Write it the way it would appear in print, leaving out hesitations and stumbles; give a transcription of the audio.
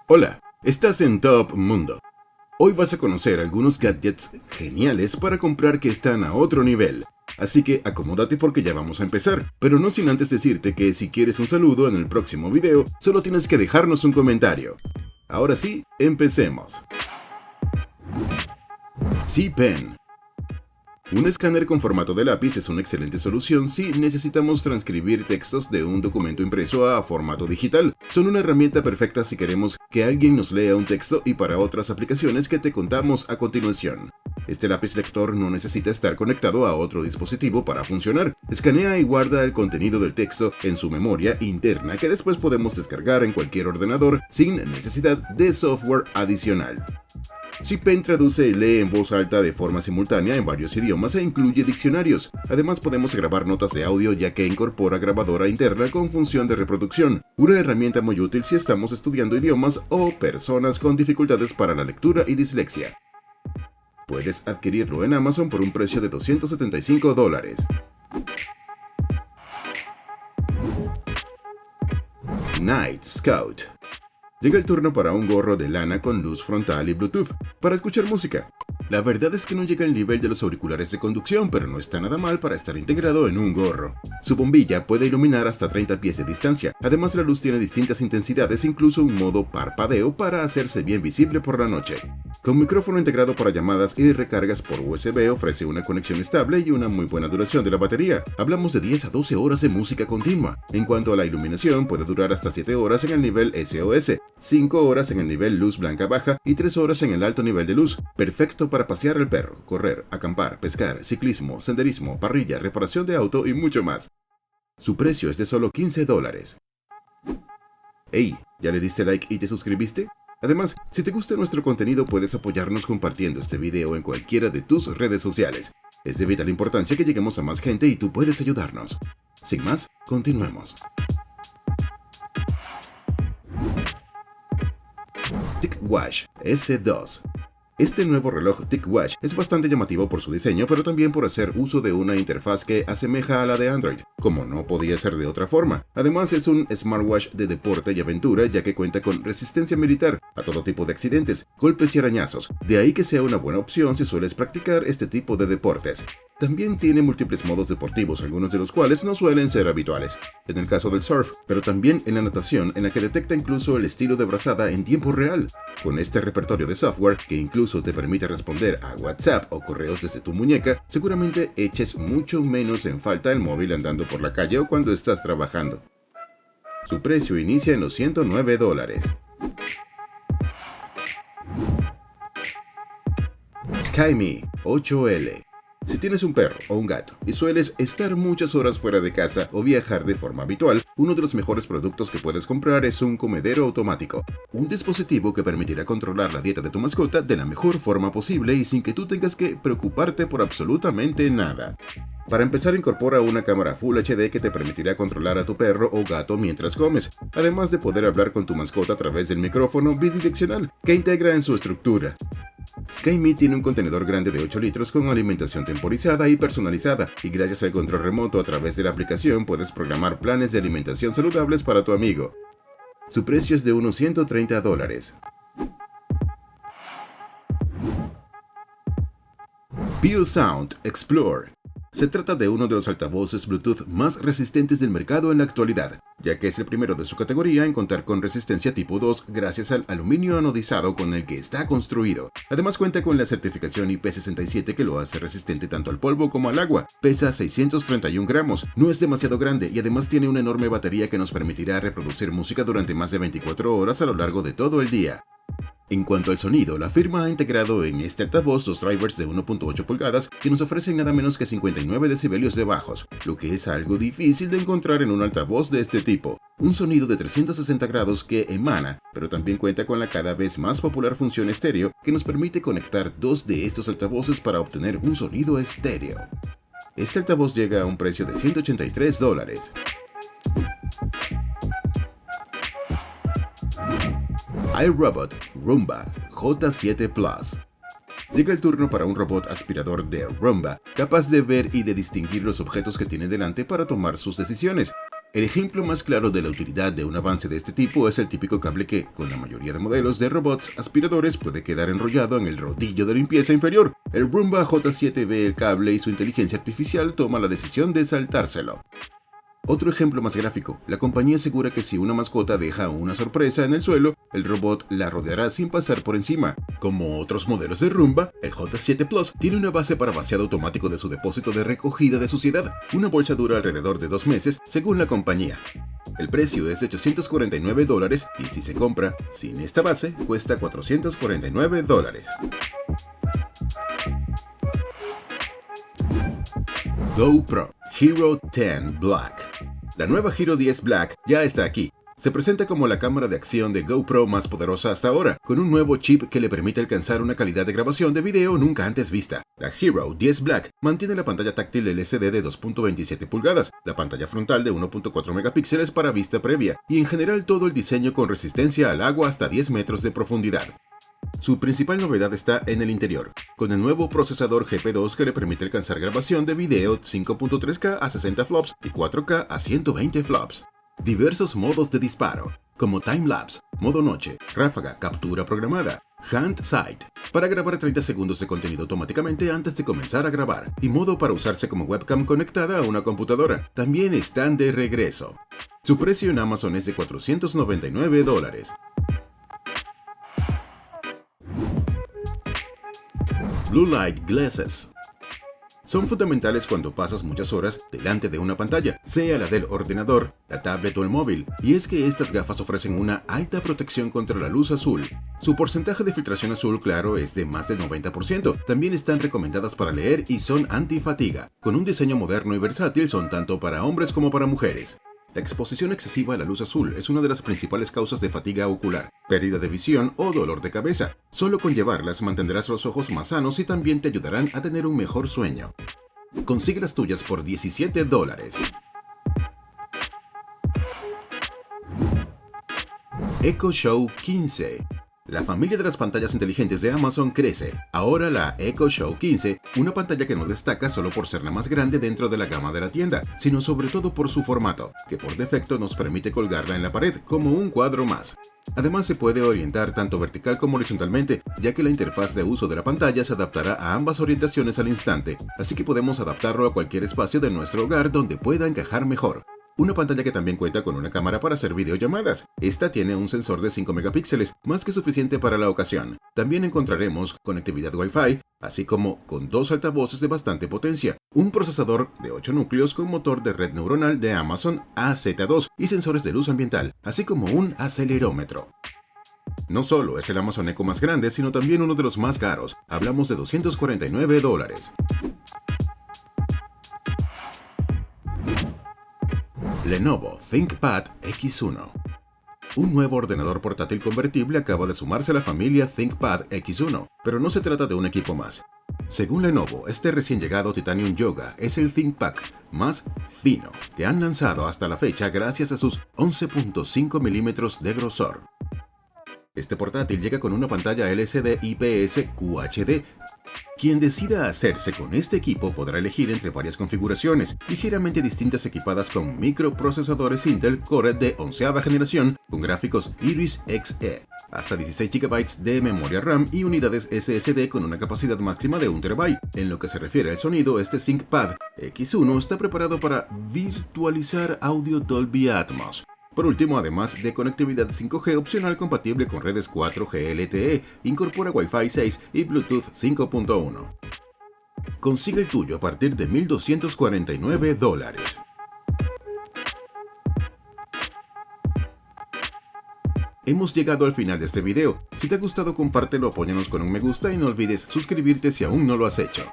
Hola, estás en Top Mundo. Hoy vas a conocer algunos gadgets geniales para comprar que están a otro nivel. Así que acomódate porque ya vamos a empezar, pero no sin antes decirte que si quieres un saludo en el próximo video, solo tienes que dejarnos un comentario. Ahora sí, empecemos. C-Pen. Un escáner con formato de lápiz es una excelente solución si necesitamos transcribir textos de un documento impreso a formato digital. Son una herramienta perfecta si queremos que alguien nos lea un texto y para otras aplicaciones que te contamos a continuación. Este lápiz lector no necesita estar conectado a otro dispositivo para funcionar. Escanea y guarda el contenido del texto en su memoria interna que después podemos descargar en cualquier ordenador sin necesidad de software adicional. C-Pen traduce y lee en voz alta de forma simultánea en varios idiomas e incluye diccionarios. Además podemos grabar notas de audio ya que incorpora grabadora interna con función de reproducción, una herramienta muy útil si estamos estudiando idiomas o personas con dificultades para la lectura y dislexia. Puedes adquirirlo en Amazon por un precio de $275. Night Scout. Llega el turno para un gorro de lana con luz frontal y Bluetooth para escuchar música. La verdad es que no llega al nivel de los auriculares de conducción, pero no está nada mal para estar integrado en un gorro. Su bombilla puede iluminar hasta 30 pies de distancia. Además, la luz tiene distintas intensidades, incluso un modo parpadeo para hacerse bien visible por la noche. Con micrófono integrado para llamadas y recargas por USB, ofrece una conexión estable y una muy buena duración de la batería. Hablamos de 10 a 12 horas de música continua. En cuanto a la iluminación, puede durar hasta 7 horas en el nivel SOS, 5 horas en el nivel luz blanca baja y 3 horas en el alto nivel de luz. Perfecto para pasear al perro, correr, acampar, pescar, ciclismo, senderismo, parrilla, reparación de auto y mucho más. Su precio es de solo $15. Hey, ¿ya le diste like y te suscribiste? Además, si te gusta nuestro contenido puedes apoyarnos compartiendo este video en cualquiera de tus redes sociales. Es de vital importancia que lleguemos a más gente y tú puedes ayudarnos. Sin más, continuemos. TicWatch S2. Este nuevo reloj TicWatch es bastante llamativo por su diseño, pero también por hacer uso de una interfaz que asemeja a la de Android, como no podía ser de otra forma. Además es un smartwatch de deporte y aventura, ya que cuenta con resistencia militar a todo tipo de accidentes, golpes y arañazos. De ahí que sea una buena opción si sueles practicar este tipo de deportes. También tiene múltiples modos deportivos, algunos de los cuales no suelen ser habituales, en el caso del surf, pero también en la natación, en la que detecta incluso el estilo de brazada en tiempo real. Con este repertorio de software, que incluso te permite responder a WhatsApp o correos desde tu muñeca, seguramente eches mucho menos en falta el móvil andando por la calle o cuando estás trabajando. Su precio inicia en los $109. SkyMe 8L. Si tienes un perro o un gato y sueles estar muchas horas fuera de casa o viajar de forma habitual, uno de los mejores productos que puedes comprar es un comedero automático. Un dispositivo que permitirá controlar la dieta de tu mascota de la mejor forma posible y sin que tú tengas que preocuparte por absolutamente nada. Para empezar, incorpora una cámara Full HD que te permitirá controlar a tu perro o gato mientras comes, además de poder hablar con tu mascota a través del micrófono bidireccional que integra en su estructura. SkyMe tiene un contenedor grande de 8 litros con alimentación temporizada y personalizada, y gracias al control remoto a través de la aplicación puedes programar planes de alimentación saludables para tu amigo. Su precio es de unos $130. Biosound Explore. Se trata de uno de los altavoces Bluetooth más resistentes del mercado en la actualidad, ya que es el primero de su categoría en contar con resistencia tipo 2 gracias al aluminio anodizado con el que está construido. Además cuenta con la certificación IP67 que lo hace resistente tanto al polvo como al agua. Pesa 631 gramos, no es demasiado grande y además tiene una enorme batería que nos permitirá reproducir música durante más de 24 horas a lo largo de todo el día. En cuanto al sonido, la firma ha integrado en este altavoz dos drivers de 1.8 pulgadas que nos ofrecen nada menos que 59 decibelios de bajos, lo que es algo difícil de encontrar en un altavoz de este tipo. Un sonido de 360 grados que emana, pero también cuenta con la cada vez más popular función estéreo que nos permite conectar dos de estos altavoces para obtener un sonido estéreo. Este altavoz llega a un precio de $183. iRobot Roomba J7 Plus. Llega el turno para un robot aspirador de Roomba, capaz de ver y de distinguir los objetos que tiene delante para tomar sus decisiones. El ejemplo más claro de la utilidad de un avance de este tipo es el típico cable que, con la mayoría de modelos de robots aspiradores, puede quedar enrollado en el rodillo de limpieza inferior. El Roomba J7 ve el cable y su inteligencia artificial toma la decisión de saltárselo. Otro ejemplo más gráfico, la compañía asegura que si una mascota deja una sorpresa en el suelo, el robot la rodeará sin pasar por encima. Como otros modelos de Roomba, el J7 Plus tiene una base para vaciado automático de su depósito de recogida de suciedad. Una bolsa dura alrededor de 2 meses, según la compañía. El precio es de $849 y si se compra sin esta base, cuesta $449. GoPro Hero 10 Black. La nueva Hero 10 Black ya está aquí. Se presenta como la cámara de acción de GoPro más poderosa hasta ahora, con un nuevo chip que le permite alcanzar una calidad de grabación de video nunca antes vista. La Hero 10 Black mantiene la pantalla táctil LCD de 2.27 pulgadas, la pantalla frontal de 1.4 megapíxeles para vista previa, y en general todo el diseño con resistencia al agua hasta 10 metros de profundidad. Su principal novedad está en el interior, con el nuevo procesador GP2 que le permite alcanzar grabación de video 5.3K a 60 flops y 4K a 120 flops. Diversos modos de disparo, como timelapse, modo noche, ráfaga, captura programada, hand sight, para grabar 30 segundos de contenido automáticamente antes de comenzar a grabar, y modo para usarse como webcam conectada a una computadora. También están de regreso. Su precio en Amazon es de $499. Blue Light Glasses. Son fundamentales cuando pasas muchas horas delante de una pantalla, sea la del ordenador, la tablet o el móvil, y es que estas gafas ofrecen una alta protección contra la luz azul. Su porcentaje de filtración azul claro es de más del 90%, también están recomendadas para leer y son antifatiga. Con un diseño moderno y versátil son tanto para hombres como para mujeres. La exposición excesiva a la luz azul es una de las principales causas de fatiga ocular, pérdida de visión o dolor de cabeza. Solo con llevarlas mantendrás los ojos más sanos y también te ayudarán a tener un mejor sueño. Consigue las tuyas por $17. Echo Show 15. La familia de las pantallas inteligentes de Amazon crece. Ahora la Echo Show 15, una pantalla que no destaca solo por ser la más grande dentro de la gama de la tienda, sino sobre todo por su formato, que por defecto nos permite colgarla en la pared como un cuadro más. Además se puede orientar tanto vertical como horizontalmente, ya que la interfaz de uso de la pantalla se adaptará a ambas orientaciones al instante, así que podemos adaptarlo a cualquier espacio de nuestro hogar donde pueda encajar mejor. Una pantalla que también cuenta con una cámara para hacer videollamadas. Esta tiene un sensor de 5 megapíxeles, más que suficiente para la ocasión. También encontraremos conectividad Wi-Fi, así como con 2 altavoces de bastante potencia, un procesador de 8 núcleos con motor de red neuronal de Amazon AZ2 y sensores de luz ambiental, así como un acelerómetro. No solo es el Amazon Echo más grande, sino también uno de los más caros. Hablamos de $249. Lenovo ThinkPad X1. Un nuevo ordenador portátil convertible acaba de sumarse a la familia ThinkPad X1, pero no se trata de un equipo más. Según Lenovo, este recién llegado Titanium Yoga es el ThinkPad más fino que han lanzado hasta la fecha gracias a sus 11.5 milímetros de grosor. Este portátil llega con una pantalla LCD IPS QHD. Quien decida hacerse con este equipo podrá elegir entre varias configuraciones, ligeramente distintas equipadas con microprocesadores Intel Core de 11ª generación con gráficos Iris Xe, hasta 16 GB de memoria RAM y unidades SSD con una capacidad máxima de 1 TB. En lo que se refiere al sonido, este ThinkPad X1 está preparado para virtualizar audio Dolby Atmos. Por último, además de conectividad 5G opcional compatible con redes 4G LTE, incorpora Wi-Fi 6 y Bluetooth 5.1. Consigue el tuyo a partir de $1.249. Hemos llegado al final de este video. Si te ha gustado, compártelo, apóyanos con un me gusta y no olvides suscribirte si aún no lo has hecho.